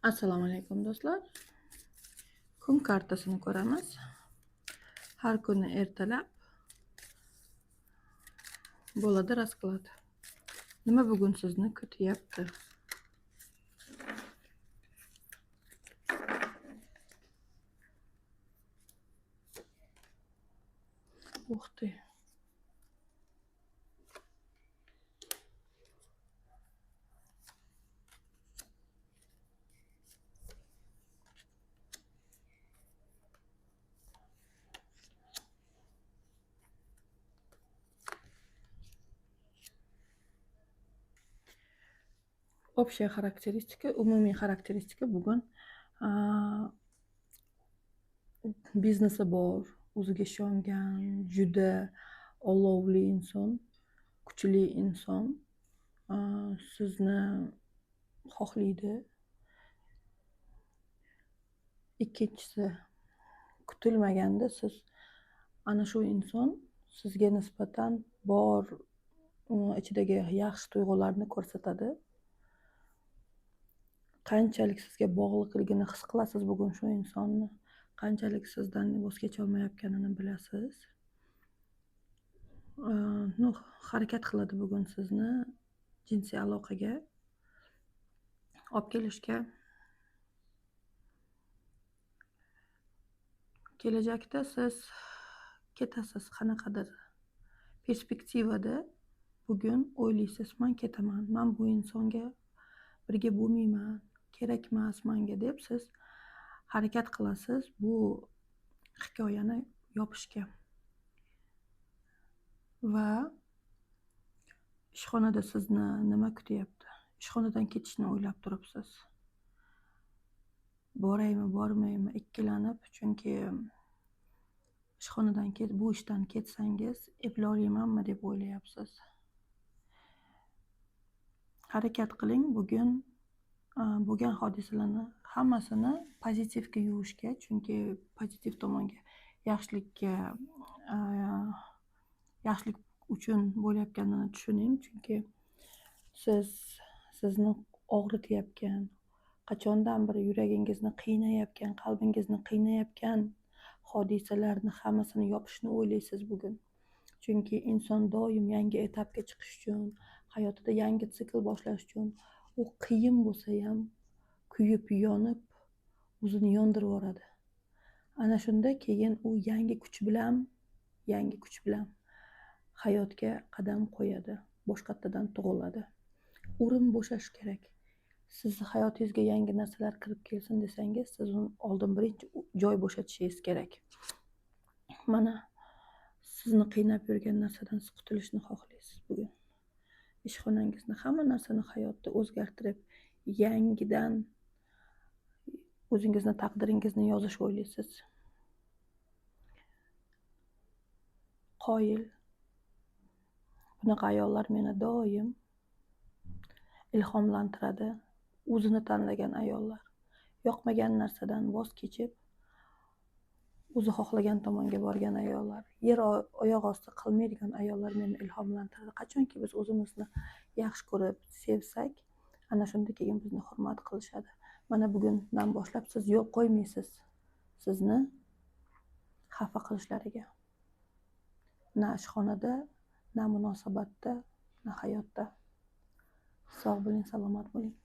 Assalomu alaykum do'stlar. Kun kartasini ko'ramiz. Har kuni ertalab bo'ladi rasklad. Nima bugun sizni kutyapti? Uxti. Общая xarakteristika, umumiy xarakteristika bugun biznesi bor, o'ziga ishongan, juda olovli inson, kuchli inson sizni xohlaydi. Ikkinchisi, kutilmaganda siz ana shu inson sizga nisbatan bor ichidagi yaxshi tuyg'ularni ko'rsatadi. Qanchalik sizga bog'liqligini his qilasiz bugun shu insonni, qanchalik sizdan voz kecha olmayotganini bilasiz. Harakat qiladi bugun sizni jinsiy aloqaga olib kelishga. Kelajakda siz ketasiz qanaqadir perspektivada. Bugun o'ylaysiz, men ketaman, men bu insonga birga bo'lmayman, kerak emas menga deb siz harakat qilasiz bu hikoyani yopishga. Va ishxonada sizni nima kutyapti? Ishxonadan ketishni o'ylab turibsiz. Boraymi, bormaymi ikkilanib, chunki ishxonadan bu ishdan ketsangiz eplayolmaymanmi deb o'ylayapsiz. Harakat qiling bugun bo'lgan hodisalarni hammasini pozitivga yuvishga, chunki pozitiv tomonga, yaxshilikka, yaxshilik uchun bo'layotganini tushuning, chunki sizni og'ritayotgan, qachondan bir yuragingizni qiynayotgan, qalbingizni qiynayotgan hodisalarni hammasini yopishni o'ylaysiz bugun. Chunki inson doim yangi etapga chiqish uchun, hayotida yangi sikl boshlash uchun u qiyin bo'lsa ham kuyib, yonib, o'zini yondirib yuboradi. Ana shunda keyin u yangi kuch bilan hayotga qadam qo'yadi, boshqatdan tug'iladi. O'rin bo'shash kerak. Siz hayotingizga yangi narsalar kirib kelsin desangiz, siz oldin birinchi joy bo'shatishingiz kerak. Mana sizni qiynab yurgan narsadan siz qutulishni xohlaysiz bugun. Ishxonangizni, hamma narsani hayotda o'zgartirib, yangidan o'zingizni taqdiringizni yozishni o'ylaysiz. Qoyil. Bunaqa ayollar meni doim ilhomlantiradi. O'zini tanlagan ayollar, yoqmagan narsadan voz kechib, o'zi xohlagan tomonga borgan ayollar, yer oyoq osti qilmaydigan ayollar meni ilhomlantiradi. Qachonki biz o'zimizni yaxshi ko'rib, sevsak, ana shunda keyin bizni hurmat qilishadi. Mana bugundan boshlab siz yo'l qo'ymaysiz sizni xafa qilishlariga. Na ishxonada, na munosabatda, na hayotda. Sog' bo'ling, salomat bo'ling.